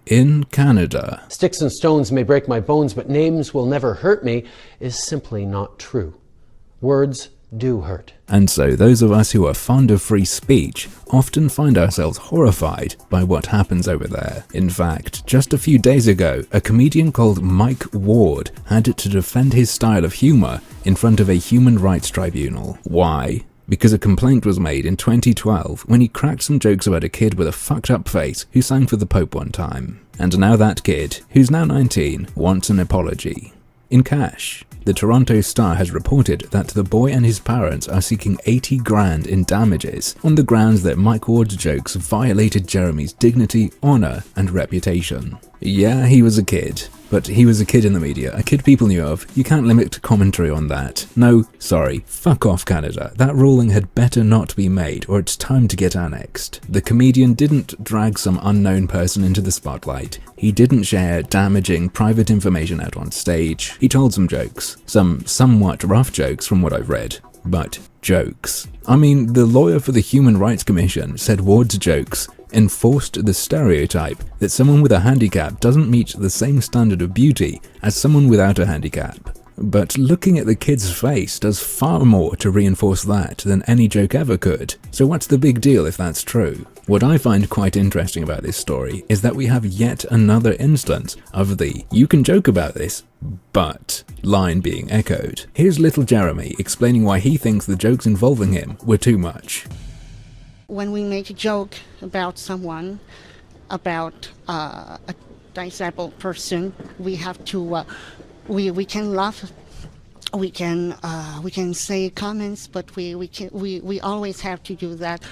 In Canada. "Sticks and stones may break my bones, but names will never hurt me," is simply not true. Words do hurt. And so those of us who are fond of free speech often find ourselves horrified by what happens over there. In fact, just a few days ago, a comedian called Mike Ward had to defend his style of humor in front of a Human Rights Tribunal. Why? Because a complaint was made in 2012 when he cracked some jokes about a kid with a fucked up face who sang for the Pope one time. And now that kid, who's now 19, wants an apology. In cash. The Toronto Star has reported that the boy and his parents are seeking 80 grand in damages on the grounds that Mike Ward's jokes violated Jeremy's dignity, honor, and reputation. Yeah, he was a kid. But he was a kid in the media, a kid people knew of. You can't limit commentary on that. No, sorry, fuck off Canada. That ruling had better not be made, or it's time to get annexed. The comedian didn't drag some unknown person into the spotlight. He didn't share damaging private information out on stage. He told some jokes. Some somewhat rough jokes from what I've read. But jokes. I mean, the lawyer for the Human Rights Commission said Ward's jokes enforced the stereotype that someone with a handicap doesn't meet the same standard of beauty as someone without a handicap. But looking at the kid's face does far more to reinforce that than any joke ever could. So what's the big deal if that's true? What I find quite interesting about this story is that we have yet another instance of the "you can joke about this, but" line being echoed. Here's little Jeremy explaining why he thinks the jokes involving him were too much. When we make a joke about someone, about a disabled person, we have to, we can laugh, we can say comments, but we always have to do that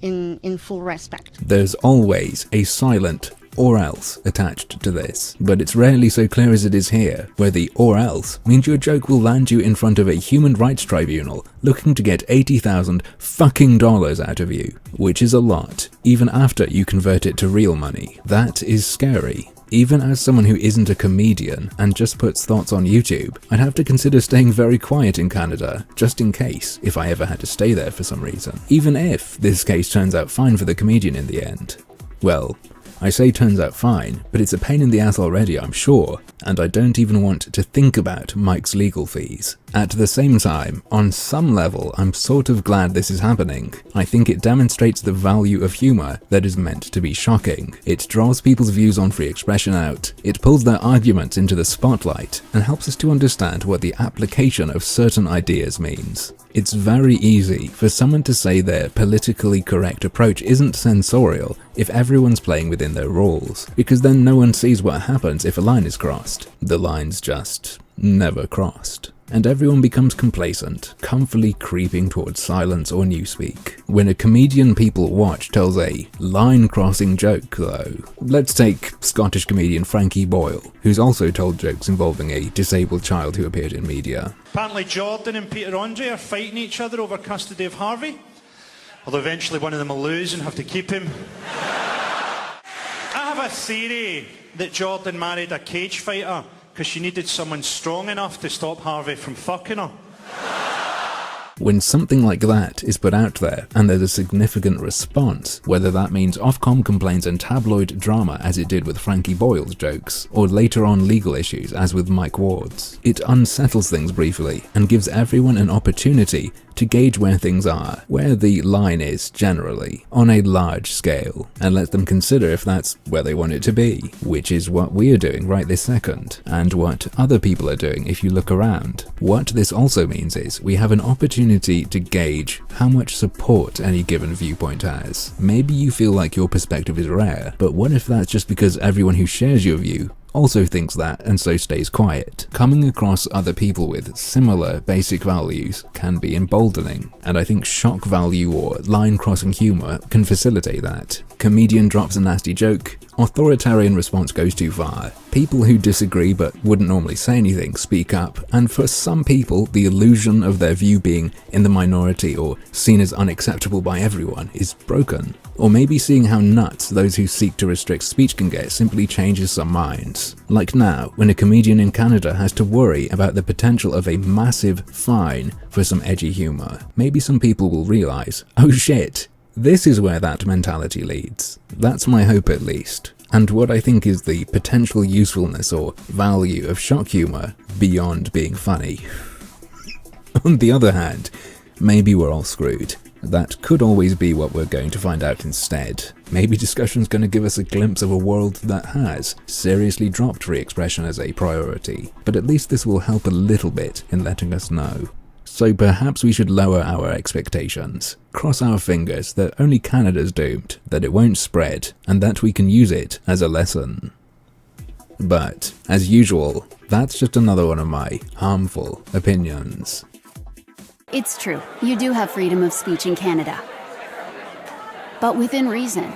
in full respect. There's always a silent or else attached to this, but it's rarely so clear as it is here, where the or else means your joke will land you in front of a human rights tribunal looking to get $80,000 fucking dollars out of you, which is a lot, even after you convert it to real money. That is scary. Even as someone who isn't a comedian and just puts thoughts on YouTube, I'd have to consider staying very quiet in Canada, just in case, if I ever had to stay there for some reason. Even if this case turns out fine for the comedian in the end. Well, I say turns out fine, but it's a pain in the ass already, I'm sure, and I don't even want to think about Mike's legal fees. At the same time, on some level, I'm sort of glad this is happening. I think it demonstrates the value of humor that is meant to be shocking. It draws people's views on free expression out, it pulls their arguments into the spotlight, and helps us to understand what the application of certain ideas means. It's very easy for someone to say their politically correct approach isn't censorial if everyone's playing within their rules, because then no one sees what happens if a line is crossed. The line's just never crossed. And everyone becomes complacent, comfortably creeping towards silence or newspeak. When a comedian people watch tells a line-crossing joke, though, let's take Scottish comedian Frankie Boyle, who's also told jokes involving a disabled child who appeared in media. Apparently Jordan and Peter Andre are fighting each other over custody of Harvey. Although eventually one of them will lose and have to keep him. I have a theory that Jordan married a cage fighter because she needed someone strong enough to stop Harvey from fucking her. When something like that is put out there and there's a significant response, whether that means Ofcom complaints and tabloid drama as it did with Frankie Boyle's jokes, or later on legal issues as with Mike Ward's, it unsettles things briefly and gives everyone an opportunity to gauge where things are, where the line is generally, on a large scale, and let them consider if that's where they want it to be, which is what we are doing right this second, and what other people are doing if you look around. What this also means is we have an opportunity to gauge how much support any given viewpoint has. Maybe you feel like your perspective is rare, but what if that's just because everyone who shares your view also thinks that and so stays quiet? Coming across other people with similar basic values can be emboldening, and I think shock value or line-crossing humor can facilitate that. Comedian drops a nasty joke, authoritarian response goes too far. People who disagree but wouldn't normally say anything speak up, and for some people the illusion of their view being in the minority or seen as unacceptable by everyone is broken. Or maybe seeing how nuts those who seek to restrict speech can get simply changes some minds. Like now, when a comedian in Canada has to worry about the potential of a massive fine for some edgy humor. Maybe some people will realize, oh shit, this is where that mentality leads. That's my hope at least. and what I think is the potential usefulness or value of shock humor beyond being funny. On the other hand, maybe we're all screwed. That could always be what we're going to find out instead. Maybe discussion's going to give us a glimpse of a world that has seriously dropped free expression as a priority, but at least this will help a little bit in letting us know. So perhaps we should lower our expectations, cross our fingers that only Canada's doomed, that it won't spread, and that we can use it as a lesson. But, as usual, that's just another one of my harmful opinions. It's true, you do have freedom of speech in Canada. But within reason.